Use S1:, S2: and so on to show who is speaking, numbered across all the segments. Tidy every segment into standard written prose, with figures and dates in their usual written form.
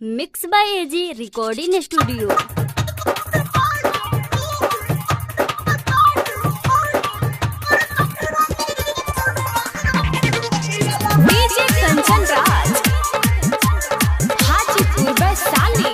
S1: Mix by AG recording studio. DJ Kanchan Raj Hajipur Vaishali.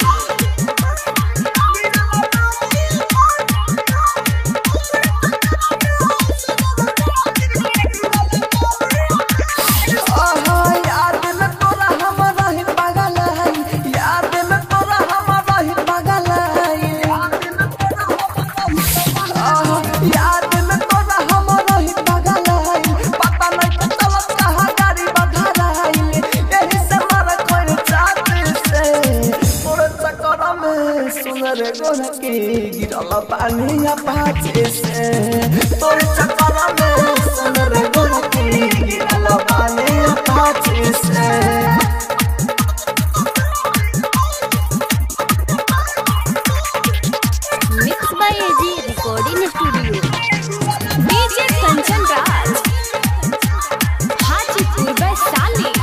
S2: रे गोरा के गिरल पानी पाछे से तोर चक्कर में सुन रे गोरा के गिरल पानी पाछे से।
S1: Mix by AG recording studio. DJ Kanchan Raj Hajipur Vaishali.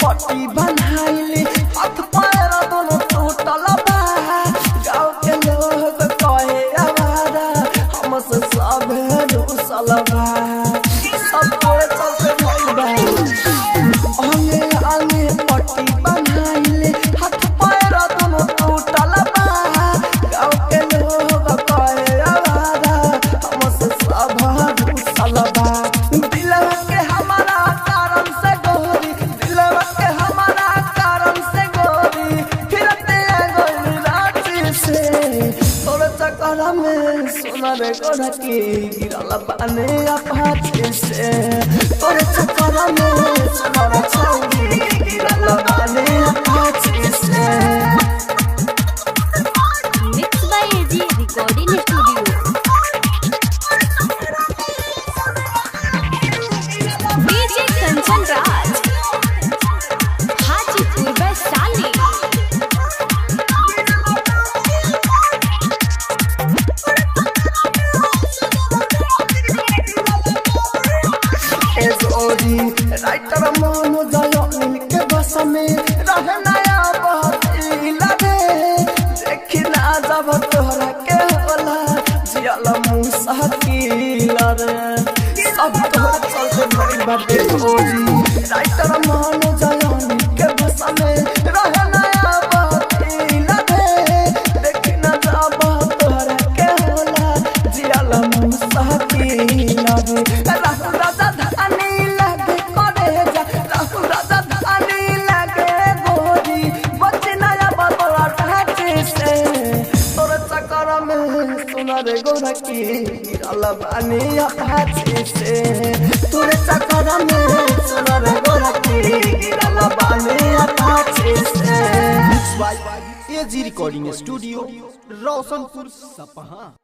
S2: पट्टी बनाइली हाथ पैर दोनों टूटल बा। गाँव के लोग कहे आवारा हमसे सब रूसल बा। सब तोरे चलते भइल बा। अंगे पट्टी बनाइली हाथ पैर दोनों टूटल बा। गाँव के लोग कहे आवारा हमसे सब रूसल बा। दिलवा के हमारा कारण से गोरी दिलवा के हमारा कारण से गोरी फिरते गोरी रांची से तोरे चक्कर में सोना रे गोरा की गिरल पानी पाछे से। तोरे चक्कर में सोना रे छौरी गिरल पानी पाछे से।
S1: Mix by AG recording studio. DJ Kanchan Raj Hajipur Vaishali.
S2: Writer मानो जायो इनके बस में रहे नया बहुत लगे देखी ना जब तोहरा के होला जियल मुसाकिला रे सब तोहरा चलते भइल बाटे ओरी। राइटर मानो जायो इनके बस में रहे नया बहुत लगे देखी ना जब तोहरा के होला जियल मुसाकिला रे। राहु राजा धानी लगे करे जा राहु राजा धानी लगे गोरी बच्चे नया बदला ढांचे से। तोरे चक्कर में सुना रे गोरा की गिरल पानी पाछे से। तोरे चक्कर में सुना रे गोरा की गिरल पानी पाछे से।
S3: एजी रिकॉर्डिंग स्टूडियो रोशनपुर सपहा।